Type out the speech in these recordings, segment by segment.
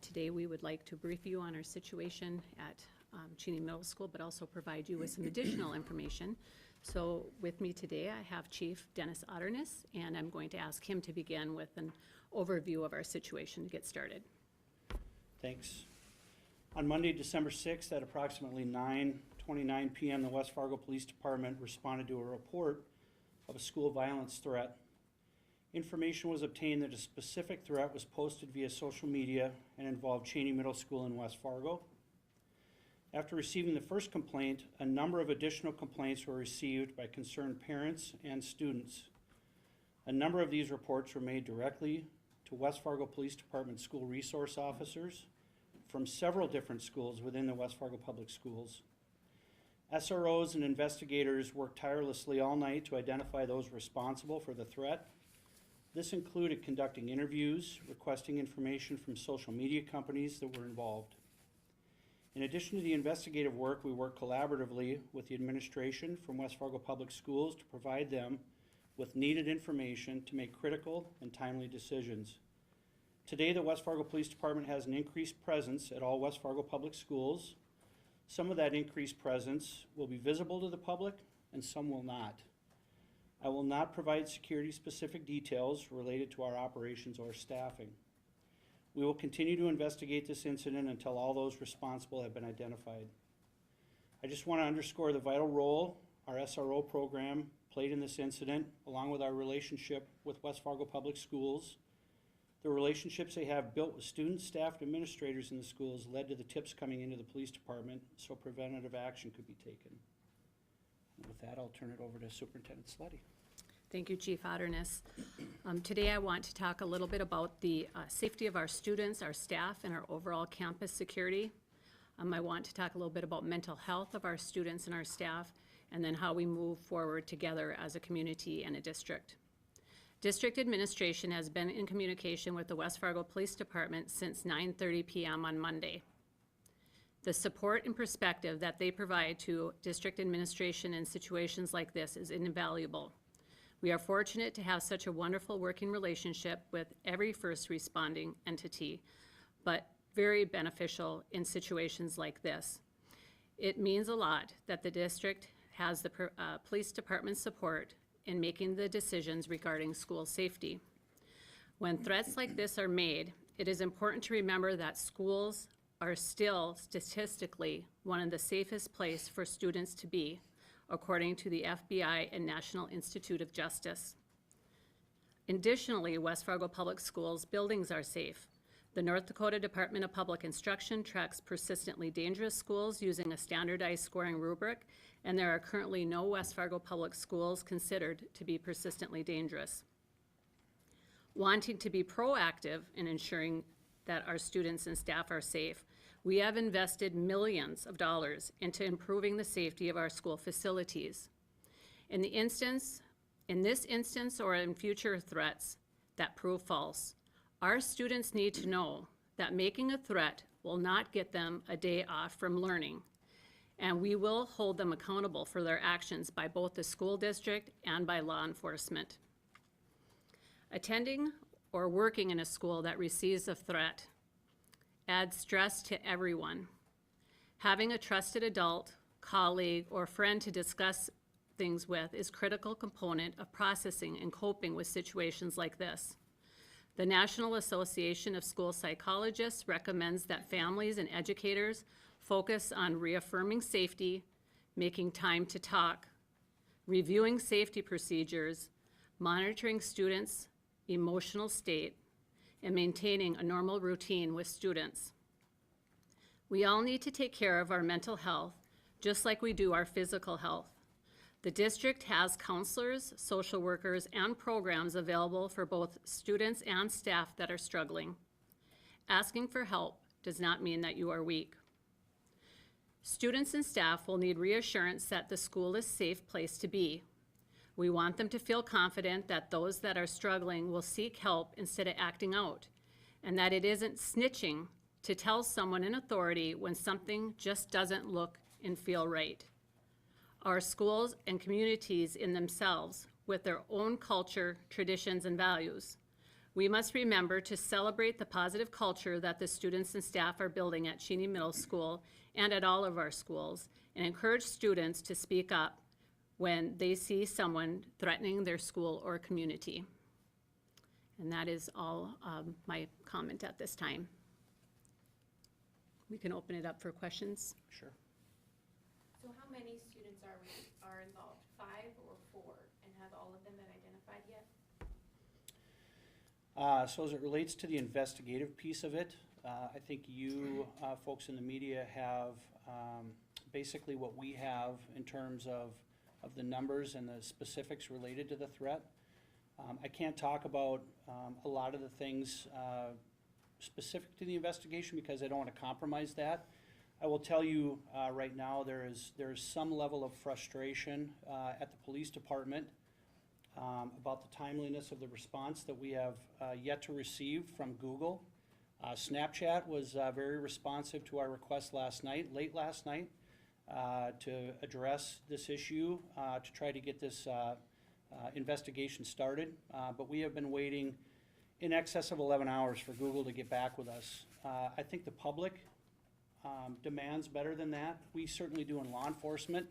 Today we would like to brief you on our situation at Cheney Middle School, but also provide you with some additional information. So with me today I have Chief Dennis Otternes, and I'm going to ask him to begin with an overview of our situation to get started. Thanks. On Monday, December 6th at approximately 9:29 p.m., the West Fargo Police Department responded to a report of a school violence threat. Information was obtained that a specific threat was posted via social media and involved Cheney Middle School in West Fargo. After receiving the first complaint, a number of additional complaints were received by concerned parents and students. A number of these reports were made directly to West Fargo Police Department school resource officers from several different schools within the West Fargo Public Schools. SROs and investigators worked tirelessly all night to identify those responsible for the threat. This included conducting interviews, requesting information from social media companies that were involved. In addition to the investigative work, we worked collaboratively with the administration from West Fargo Public Schools to provide them with needed information to make critical and timely decisions. Today, the West Fargo Police Department has an increased presence at all West Fargo Public Schools. Some of that increased presence will be visible to the public and some will not. I will not provide security-specific details related to our operations or staffing. We will continue to investigate this incident until all those responsible have been identified. I just want to underscore the vital role our SRO program played in this incident, along with our relationship with West Fargo Public Schools. The relationships they have built with students, staff, and administrators in the schools led to the tips coming into the police department so preventative action could be taken. And with that, I'll turn it over to Superintendent Slutty. Thank you, Chief Otternes. Today I want to talk a little bit about the safety of our students, our staff, and our overall campus security. I want to talk a little bit about mental health of our students and our staff, and then how we move forward together as a community and a district. District administration has been in communication with the West Fargo Police Department since 9:30 p.m. on Monday. The support and perspective that they provide to district administration in situations like this is invaluable. We are fortunate to have such a wonderful working relationship with every first responding entity, but very beneficial in situations like this. It means a lot that the district has the police department support in making the decisions regarding school safety. When threats like this are made, it is important to remember that schools are still statistically one of the safest places for students to be, according to the FBI and National Institute of Justice. Additionally, West Fargo Public Schools buildings are safe. The North Dakota Department of Public Instruction tracks persistently dangerous schools using a standardized scoring rubric, and there are currently no West Fargo Public Schools considered to be persistently dangerous. Wanting to be proactive in ensuring that our students and staff are safe, we have invested millions of dollars into improving the safety of our school facilities. In this instance or in future threats that prove false, our students need to know that making a threat will not get them a day off from learning, and we will hold them accountable for their actions by both the school district and by law enforcement. Attending or working in a school that receives a threat adds stress to everyone. Having a trusted adult, colleague, or friend to discuss things with is a critical component of processing and coping with situations like this. The National Association of School Psychologists recommends that families and educators focus on reaffirming safety, making time to talk, reviewing safety procedures, monitoring students' emotional state, and maintaining a normal routine with students. We all need to take care of our mental health, just like we do our physical health. The district has counselors, social workers, and programs available for both students and staff that are struggling. Asking for help does not mean that you are weak. Students and staff will need reassurance that the school is a safe place to be. We want them to feel confident that those that are struggling will seek help instead of acting out, and that it isn't snitching to tell someone in authority when something just doesn't look and feel right. Our schools and communities in themselves, with their own culture, traditions, and values. We must remember to celebrate the positive culture that the students and staff are building at Cheney Middle School and at all of our schools, and encourage students to speak up when they see someone threatening their school or community. And that is all my comment at this time. We can open it up for questions. Sure. So how many students are involved? 5 or 4? And have all of them been identified yet? So as it relates to the investigative piece of it, I think you folks in the media have basically what we have in terms of the numbers and the specifics related to the threat. I can't talk about a lot of the things specific to the investigation because I don't want to compromise that. I will tell you right now there is some level of frustration at the police department about the timeliness of the response that we have yet to receive from Google. Snapchat was very responsive to our request late last night, to address this issue, to try to get this investigation started. But we have been waiting in excess of 11 hours for Google to get back with us. I think the public demands better than that. We certainly do in law enforcement.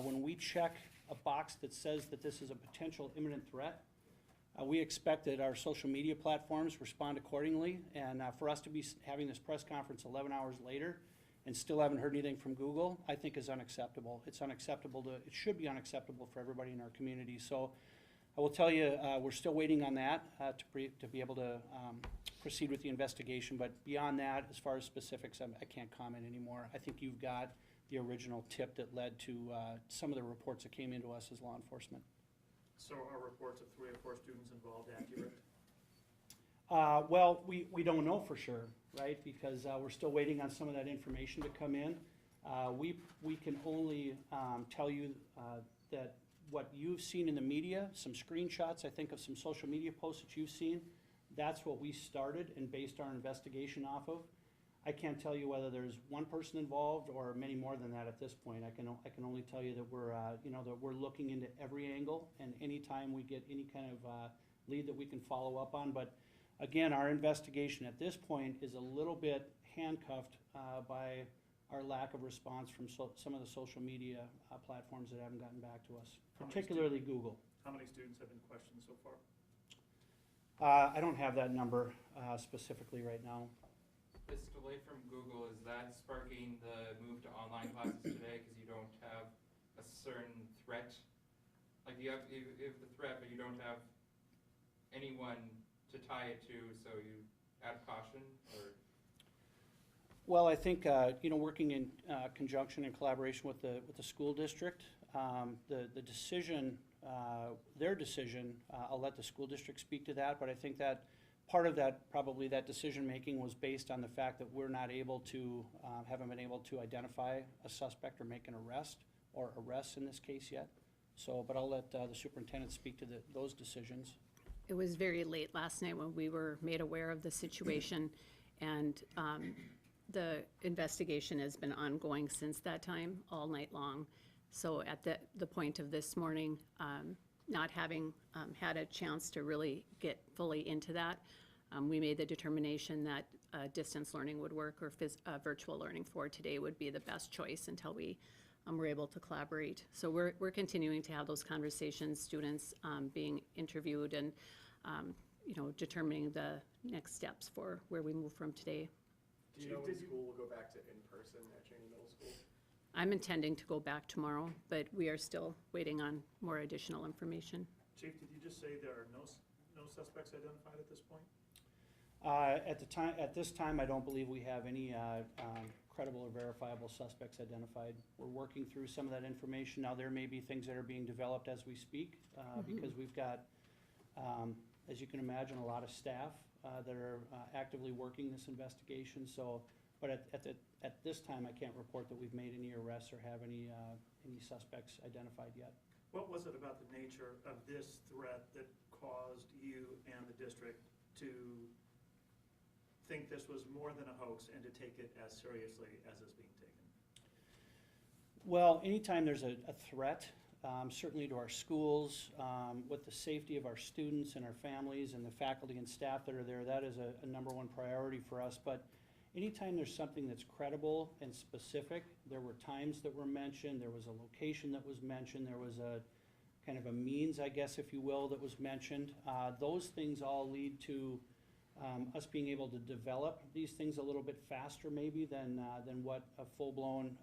When we check a box that says that this is a potential imminent threat, we expect that our social media platforms respond accordingly, and for us to be having this press conference 11 hours later and still haven't heard anything from Google, I think is unacceptable. It's unacceptable it should be unacceptable for everybody in our community. So I will tell you, we're still waiting on that to be able to proceed with the investigation, but beyond that, as far as specifics, I can't comment anymore. I think you've got the original tip that led to some of the reports that came into us as law enforcement. So are reports of 3 or 4 students involved accurate? Well, we don't know for sure, right? Because we're still waiting on some of that information to come in. We can only tell you that what you've seen in the media, some screenshots, I think, of some social media posts that you've seen, that's what we started and based our investigation off of. I can't tell you whether there's one person involved or many more than that at this point. I can only tell you that we're looking into every angle, and anytime we get any kind of lead that we can follow up on. But again, our investigation at this point is a little bit handcuffed by our lack of response from some of the social media platforms that haven't gotten back to us, particularly Google. How many students have been questioned so far? I don't have that number specifically right now. This delay from Google, is that sparking the move to online classes today because you don't have a certain threat? Like you have the threat, but you don't have anyone to tie it to, so you add caution, or? Well, I think working in conjunction and collaboration with the school district, the decision, their decision, I'll let the school district speak to that, but I think that part of that, probably that decision-making was based on the fact that we're not able to, haven't been able to identify a suspect or make an arrest, or arrests in this case yet. So, but I'll let the superintendent speak to those decisions. It was very late last night when we were made aware of the situation, and the investigation has been ongoing since that time, all night long. So at the point of this morning, not having had a chance to really get fully into that, we made the determination that distance learning would work, or virtual learning for today would be the best choice until we were able to collaborate. So we're continuing to have those conversations, students being interviewed, and determining the next steps for where we move from today. Do you know when school will go back to in-person at Cheney Middle School? I'm intending to go back tomorrow, but we are still waiting on more additional information. Chief, did you just say there are no suspects identified at this point? At this time, I don't believe we have any credible or verifiable suspects identified. We're working through some of that information. Now, there may be things that are being developed as we speak, because we've got, as you can imagine, a lot of staff that are actively working this investigation. So, but at this time, I can't report that we've made any arrests or have any suspects identified yet. What was it about the nature of this threat that caused you and the district to think this was more than a hoax and to take it as seriously as it's being taken? Well, anytime there's a threat certainly to our schools, with the safety of our students and our families and the faculty and staff that are there. That is a number one priority for us. But anytime there's something that's credible and specific, there were times that were mentioned, there was a location that was mentioned, there was a kind of a means, I guess, if you will, that was mentioned. Those things all lead to us being able to develop these things a little bit faster maybe than what a full-blown,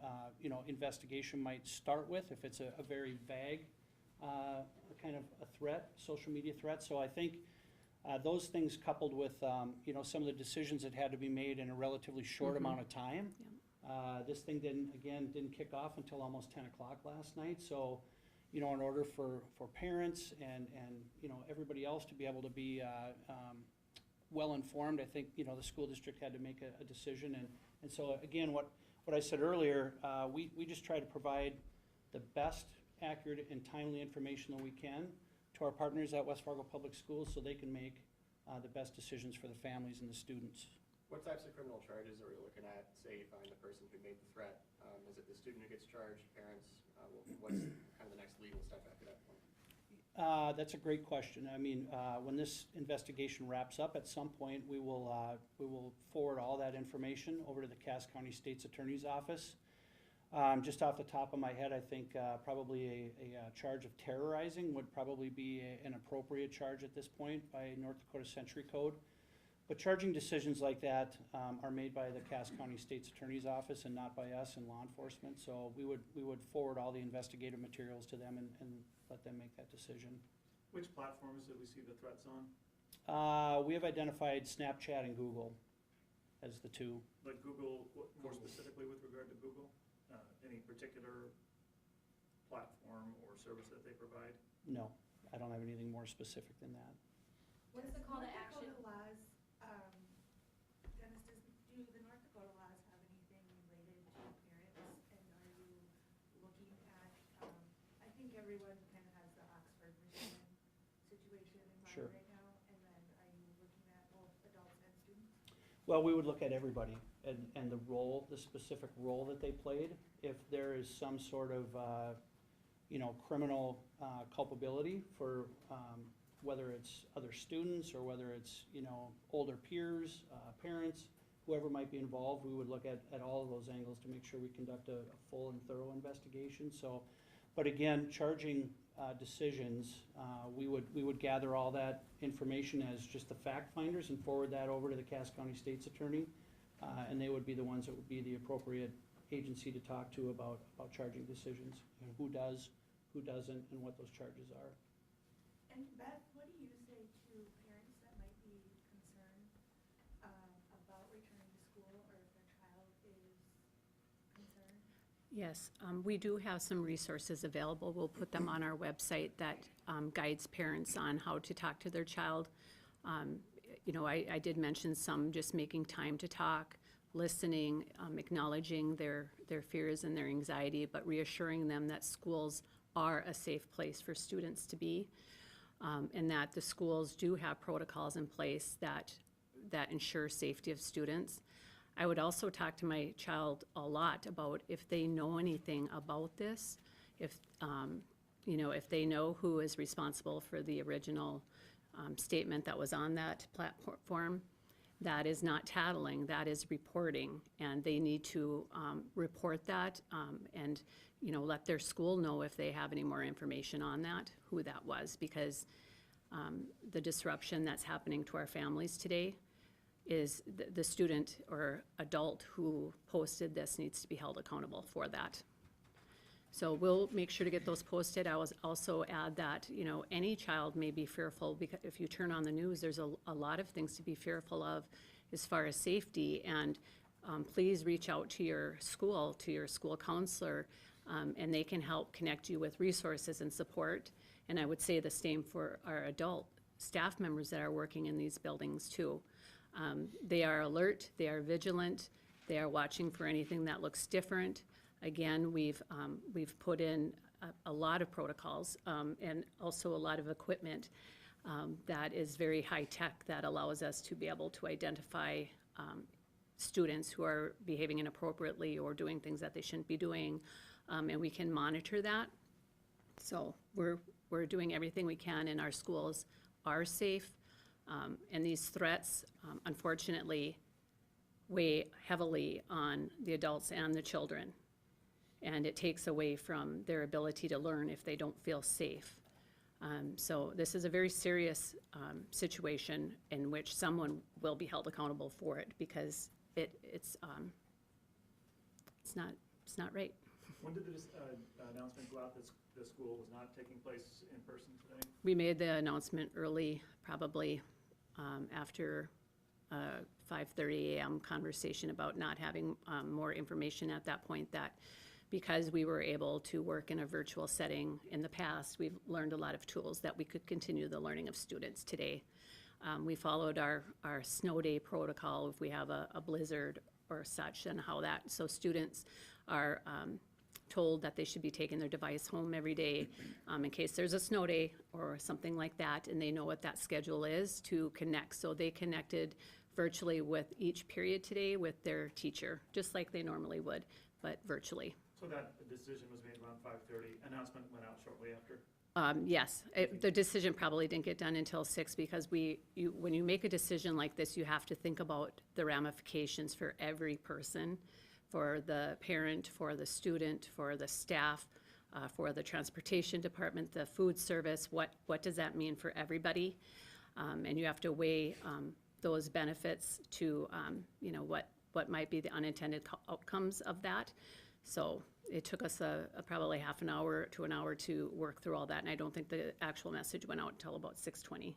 investigation might start with if it's a very vague kind of a threat, social media threat. So I think those things coupled with, some of the decisions that had to be made in a relatively short amount of time. This thing didn't kick off until almost 10 o'clock last night. So, in order for parents and everybody else to be able to be well-informed, I think, the school district had to make a decision. And so, again, what I said earlier, we just try to provide the best accurate and timely information that we can to our partners at West Fargo Public Schools so they can make the best decisions for the families and the students. What types of criminal charges are we looking at? Say you find the person who made the threat. Is it the student who gets charged, parents? What's kind of the next legal step after that point? That's a great question. I mean, when this investigation wraps up, at some point, we will forward all that information over to the Cass County State's Attorney's Office. Just off the top of my head, I think probably a charge of terrorizing would probably be an appropriate charge at this point by North Dakota Century Code. But charging decisions like that are made by the Cass County State's Attorney's Office and not by us and law enforcement. So we would forward all the investigative materials to them and let them make that decision. Which platforms did we see the threats on? We have identified Snapchat and Google as the two. Like Google, more specifically with regard to Google? Any particular platform or service that they provide? No, I don't have anything more specific than that. What is the call to action? North Dakota laws, Dennis, do the North Dakota laws have anything related to parents? And are you looking at, I think everyone kind of has the Oxford, Michigan situation in mind Sure. right now. And then are you looking at both adults and students? Well, we would look at everybody and the specific role that they played. If there is some sort of, criminal culpability for whether it's other students or whether it's, older peers, parents, whoever might be involved, we would look at all of those angles to make sure we conduct a full and thorough investigation. So, but again, charging decisions, we would gather all that information as just the fact finders and forward that over to the Cass County State's Attorney. And they would be the ones that would be the appropriate agency to talk to about charging decisions, and who does, who doesn't, and what those charges are. And Beth, what do you say to parents that might be concerned about returning to school or if their child is concerned? Yes, we do have some resources available. We'll put them on our website that guides parents on how to talk to their child. I did mention some, just making time to talk, listening, acknowledging their fears and their anxiety, but reassuring them that schools are a safe place for students to be, and that the schools do have protocols in place that ensure safety of students. I would also talk to my child a lot about if they know anything about this, if they know who is responsible for the original statement that was on that platform. That is not tattling, that is reporting, and they need to report that and let their school know if they have any more information on that, who that was, because the disruption that's happening to our families today is the student or adult who posted this needs to be held accountable for that. So we'll make sure to get those posted. I will also add that, any child may be fearful, because if you turn on the news, there's a lot of things to be fearful of as far as safety. And please reach out to your school counselor, and they can help connect you with resources and support. And I would say the same for our adult staff members that are working in these buildings too. They are alert, they are vigilant, they are watching for anything that looks different. Again, we've put in a lot of protocols and also a lot of equipment that is very high-tech that allows us to be able to identify students who are behaving inappropriately or doing things that they shouldn't be doing, and we can monitor that. So we're doing everything we can, and our schools are safe. And these threats, unfortunately, weigh heavily on the adults and the children. And it takes away from their ability to learn if they don't feel safe. So this is a very serious situation in which someone will be held accountable for it, because it's not right. When did this announcement go out that the school was not taking place in person today? We made the announcement early, probably after 5:30 a.m. conversation about not having more information at that point, that because we were able to work in a virtual setting in the past, we've learned a lot of tools that we could continue the learning of students today. We followed our snow day protocol if we have a blizzard or such, and how that, so students are told that they should be taking their device home every day in case there's a snow day or something like that, and they know what that schedule is to connect. So they connected virtually with each period today with their teacher, just like they normally would, but virtually. So that decision was made around 5:30, announcement went out shortly after? Yes, the decision probably didn't get done until 6, because when you make a decision like this, you have to think about the ramifications for every person, for the parent, for the student, for the staff, for the transportation department, the food service. What does that mean for everybody? And you have to weigh those benefits to what might be the unintended outcomes of that. So it took us probably half an hour to an hour to work through all that, and I don't think the actual message went out until about 6:20.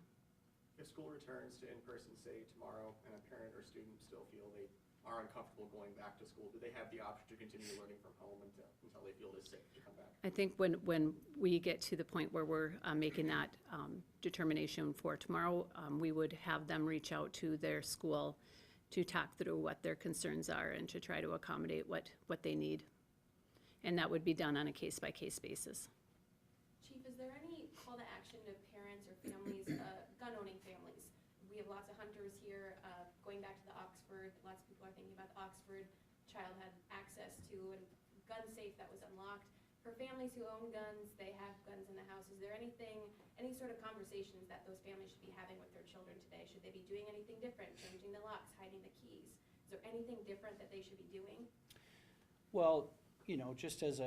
If school returns to in-person, say tomorrow, and a parent or student still feel they are uncomfortable going back to school, do they have the option to continue learning from home until they feel it's safe to come back? I think when we get to the point where we're making that determination for tomorrow, we would have them reach out to their school to talk through what their concerns are and to try to accommodate what they need. And that would be done on a case-by-case basis. Chief, is there any call to action to parents or families, gun-owning families? We have lots of hunters here, going back to the Oxford, lots of people are thinking about the Oxford child had access to, and gun safe that was unlocked. For families who own guns, they have guns in the house, is there any sort of conversations that those families should be having with their children today? Should they be doing anything different, changing the locks, hiding the keys? Is there anything different that they should be doing? Well, just as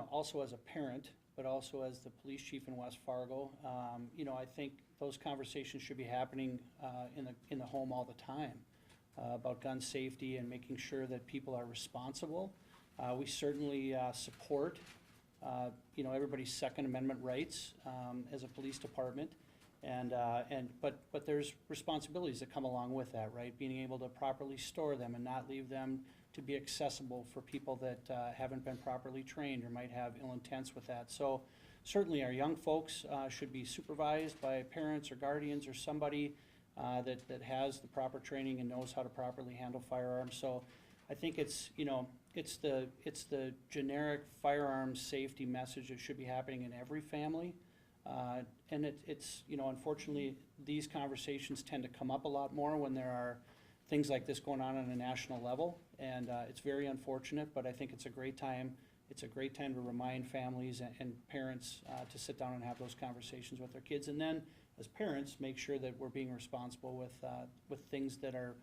also as a parent, but also as the police chief in West Fargo, I think those conversations should be happening in the home all the time about gun safety and making sure that people are responsible. We certainly support, everybody's Second Amendment rights as a police department, but there's responsibilities that come along with that, right? Being able to properly store them and not leave them to be accessible for people that haven't been properly trained or might have ill intents with that. So certainly our young folks should be supervised by parents or guardians or somebody that has the proper training and knows how to properly handle firearms. So I think it's the generic firearms safety message that should be happening in every family. And it's unfortunately, these conversations tend to come up a lot more when there are things like this going on a national level, and it's very unfortunate, but I think it's a great time. It's a great time to remind families and parents to sit down and have those conversations with their kids, and then as parents, make sure that we're being responsible with things that are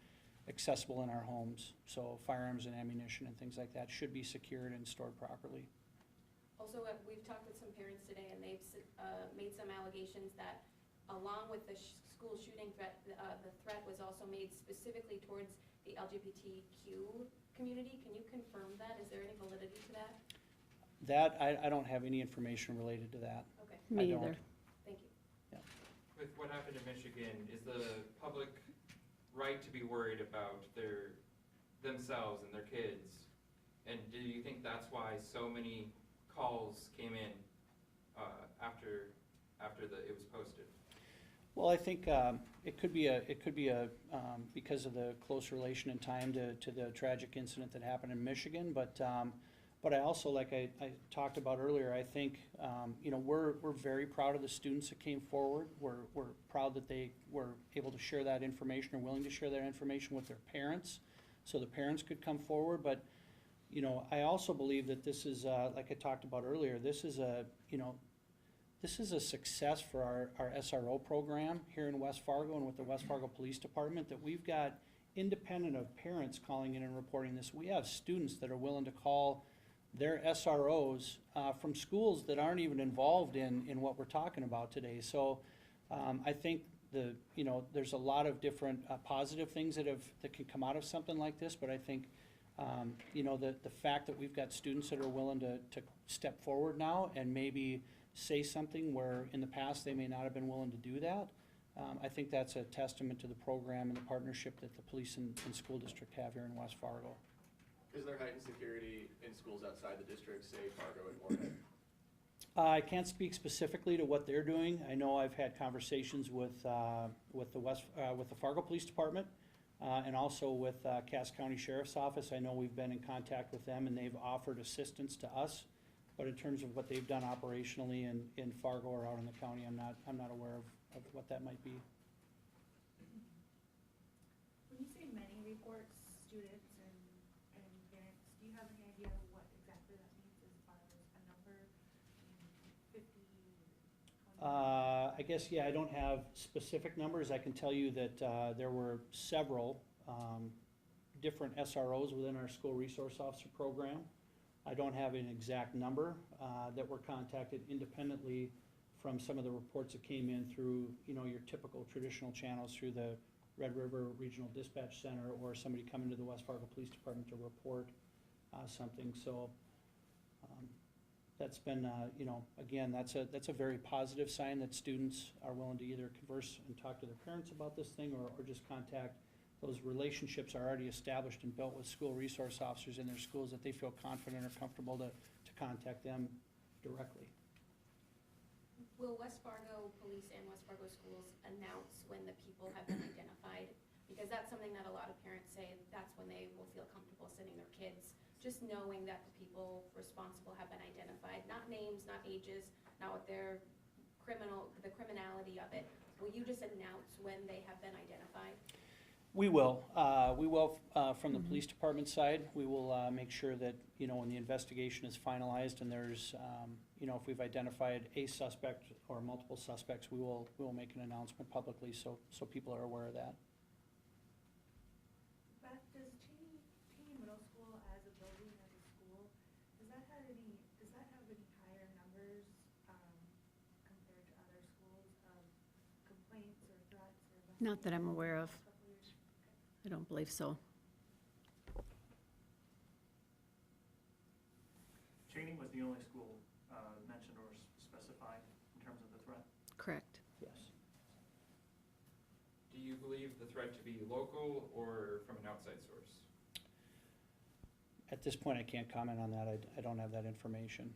accessible in our homes. So firearms and ammunition and things like that should be secured and stored properly. Also, we've talked with some parents today, and they've made some allegations that along with the school shooting threat, the threat was also made specifically towards the LGBTQ community. Can you confirm that? Is there any validity to that? That, I don't have any information related to that. Okay, Me I don't. either. thank you. With what happened in Michigan, is the public right to be worried about themselves and their kids? And do you think that's why so many calls came in after it was posted? Well, I think it could be because of the close relation in time to the tragic incident that happened in Michigan, but I also, like I talked about earlier, I think we're very proud of the students that came forward. We're proud that they were able to share that information or willing to share that information with their parents, so the parents could come forward. But I also believe that this is like I talked about earlier. This is this is a success for our SRO program here in West Fargo and with the West Fargo Police Department, that we've got, independent of parents calling in and reporting this, we have students that are willing to call their SROs from schools that aren't even involved in what we're talking about today. So I think there's a lot of different positive things that can come out of something like this, but I think the fact that we've got students that are willing to step forward now and maybe say something where in the past they may not have been willing to do that, I think that's a testament to the program and the partnership that the police and school district have here in West Fargo. Is there heightened security in schools outside the district, say Fargo and Moorhead? I can't speak specifically to what they're doing. I know I've had conversations with the Fargo Police Department and also with Cass County Sheriff's Office. I know we've been in contact with them and they've offered assistance to us. But in terms of what they've done operationally in Fargo or out in the county, I'm not aware of what that might be. When you say many reports, students and parents, do you have any idea of what exactly that means as far as a number? 50, 20? I guess, yeah, I don't have specific numbers. I can tell you that there were several different SROs within our school resource officer program. I don't have an exact number that were contacted independently from some of the reports that came in through, your typical traditional channels through the Red River Regional Dispatch Center or somebody coming to the West Fargo Police Department to report something. So that's been, again, that's a very positive sign that students are willing to either converse and talk to their parents about this thing or just contact. Those relationships are already established and built with school resource officers in their schools that they feel confident or comfortable to contact them directly. Will West Fargo Police and West Fargo Schools announce when the people have been identified? Because that's something that a lot of parents say, that's when they will feel comfortable sending their kids, just knowing that the people responsible have been identified, not names, not ages, not what their the criminality of it. Will you just announce when they have been identified? We will. From the police department side, we will make sure that, when the investigation is finalized and there's, if we've identified a suspect or multiple suspects, we will make an announcement publicly so people are aware of that. Beth, does Cheney Middle School as a building, as a school, does that have any higher numbers compared to other schools of complaints or threats or? Not that I'm aware of. I don't believe so. Cheney was the only school mentioned or specified in terms of the threat? Correct. Yes. Do you believe the threat to be local or from an outside source? At this point, I can't comment on that. I don't have that information.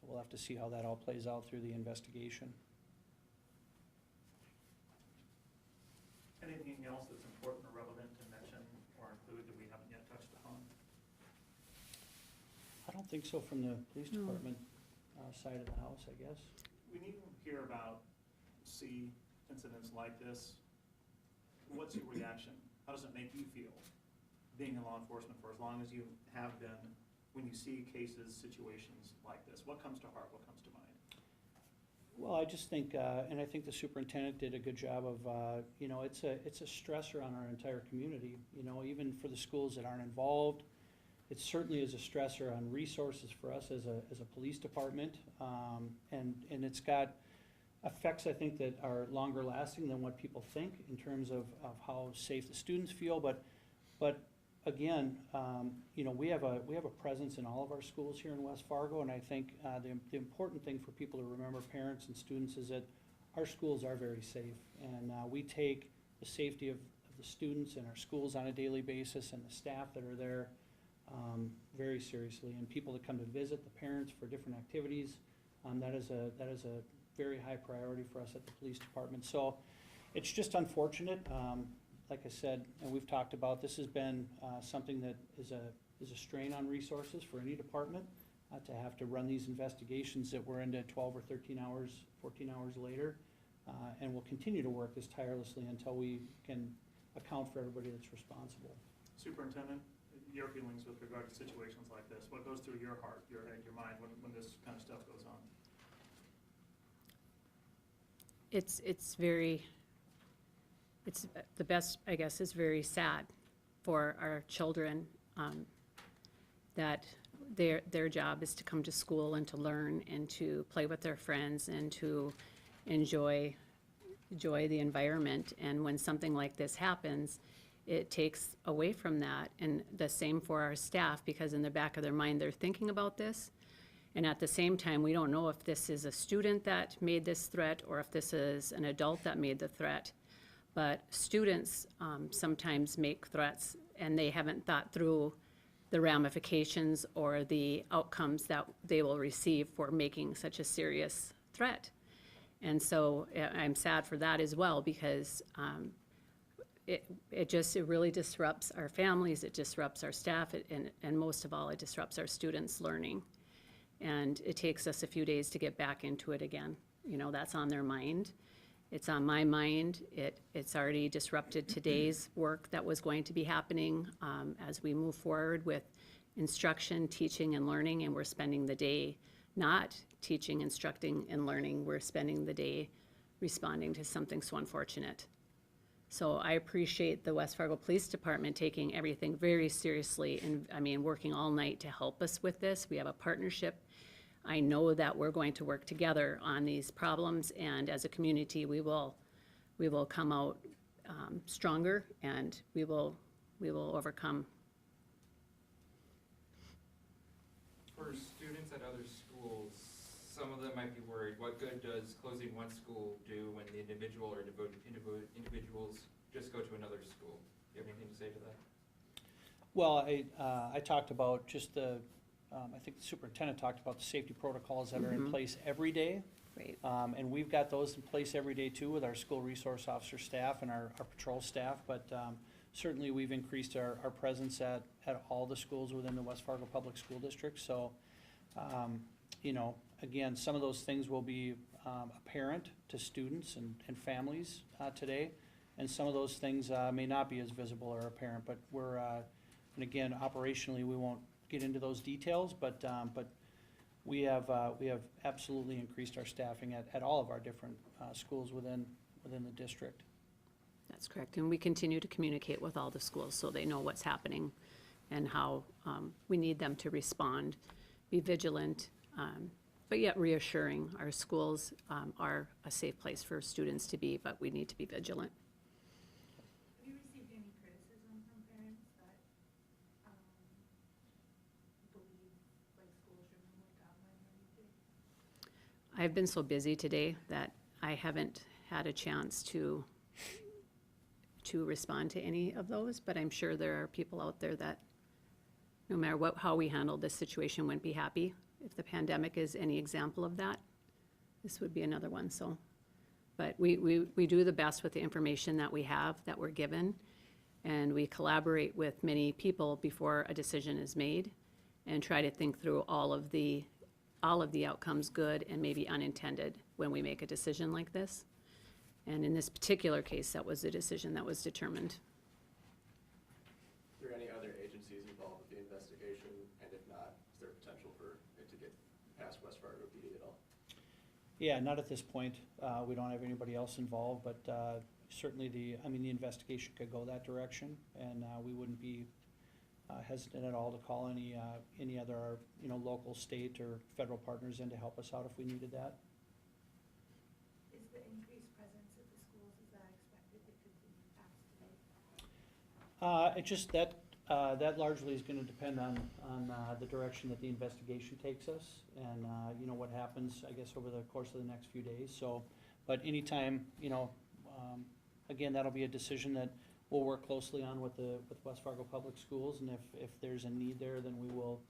We'll have to see how that all plays out through the investigation. Anything else that's important or relevant to mention or include that we haven't yet touched upon? I don't think so from the police No. department side of the house, I guess. When you hear about incidents like this, what's your reaction? How does it make you feel being in law enforcement for as long as you have been when you see cases, situations like this? What comes to heart? What comes to mind? Well, I just think, and I think the superintendent did a good job of, it's a stressor on our entire community, even for the schools that aren't involved. It certainly is a stressor on resources for us as a police department, and it's got effects, I think, that are longer lasting than what people think in terms of how safe the students feel. But again, we have a presence in all of our schools here in West Fargo, and I think the important thing for people to remember, parents and students, is that our schools are very safe, and we take the safety of the students in our schools on a daily basis and the staff that are there very seriously, and people that come to visit, the parents for different activities. That is a very high priority for us at the police department. So it's just unfortunate. Like I said, and we've talked about, this has been something that is a strain on resources for any department to have to run these investigations that we're into 12 or 13 hours, 14 hours later, and we'll continue to work this tirelessly until we can account for everybody that's responsible. Superintendent, your feelings with regard to situations like this, what goes through your heart, your head, your mind when this kind of stuff goes on? it's very, it's, the best, I guess, is very sad for our children, that their job is to come to school and to learn and to play with their friends and to enjoy the environment. And when something like this happens, it takes away from that. And the same for our staff, because in the back of their mind, they're thinking about this. And at the same time, we don't know if this is a student that made this threat or if this is an adult that made the threat. But students sometimes make threats and they haven't thought through the ramifications or the outcomes that they will receive for making such a serious threat. And so I'm sad for that as well, because it really disrupts our families, it disrupts our staff, and most of all, it disrupts our students' learning. And it takes us a few days to get back into it again. You know, that's on their mind. It's on my mind. It's already disrupted today's work that was going to be happening as we move forward with instruction, teaching, and learning, and we're spending the day not teaching, instructing, and learning. We're spending the day responding to something so unfortunate. So I appreciate the West Fargo Police Department taking everything very seriously and, I mean, working all night to help us with this. We have a partnership. I know that we're going to work together on these problems, and as a community, we will come out stronger, and we will overcome. For students at other schools, some of them might be worried, what good does closing one school do when the individual or individuals just go to another school? Do you have anything to say to that? Well, I talked about just I think the superintendent talked about the safety protocols that are in place every day. Right. And we've got those in place every day too with our school resource officer staff and our patrol staff. But certainly we've increased our presence at all the schools within the West Fargo Public School District. So, you know, again, some of those things will be apparent to students and families today. And some of those things may not be as visible or apparent, but we're, and again, operationally, we won't get into those details, but we have absolutely increased our staffing at all of our different schools within the district. That's correct, and we continue to communicate with all the schools so they know what's happening and how we need them to respond, be vigilant, but yet reassuring. Our schools are a safe place for students to be, but we need to be vigilant. Have you received any criticism from parents that believe like schools shouldn't have worked online or anything? I've been so busy today that I haven't had a chance to respond to any of those, but I'm sure there are people out there that no matter how we handle this situation wouldn't be happy. If the pandemic is any example of that, this would be another one. So, but we do the best with the information that we have, that we're given, and we collaborate with many people before a decision is made and try to think through all of the outcomes, good and maybe unintended, when we make a decision like this. And in this particular case, that was the decision that was determined. Are there any other agencies involved with the investigation? And if not, is there potential for it to get past West Fargo PD at all? Yeah, not at this point. We don't have anybody else involved, but certainly the investigation could go that direction, and we wouldn't be hesitant at all to call any other, local, state, or federal partners in to help us out if we needed that. Is the increased presence at the schools, is that expected to continue past today? It just that largely is going to depend on the direction that the investigation takes us, and what happens, I guess, over the course of the next few days. So, but anytime, again, that'll be a decision that we'll work closely on with West Fargo Public Schools, and if there's a need there, then we will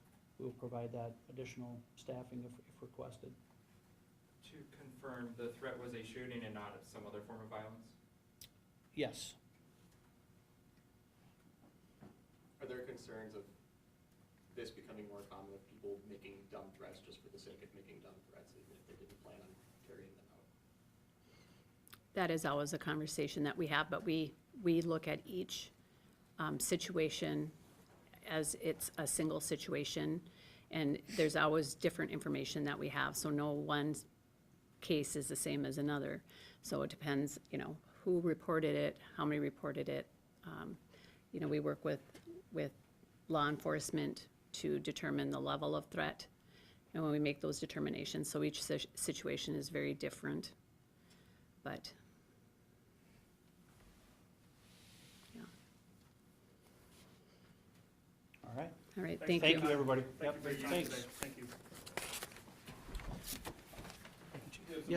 provide that additional staffing if requested. To confirm, the threat was a shooting and not some other form of violence? Yes. Are there concerns of this becoming more common, of people making dumb threats just for the sake of making dumb threats, even if they didn't plan on carrying them out? That is always a conversation that we have, but we look at each situation as it's a single situation, and there's always different information that we have, so no one case is the same as another. So it depends, you know, who reported it, how many reported it. You know, we work with law enforcement to determine the level of threat, and when we make those determinations, so each situation is very different, but, yeah. All right. All right, thank you. Thank you, everybody. Thank you for your time Thanks. today. Thank you.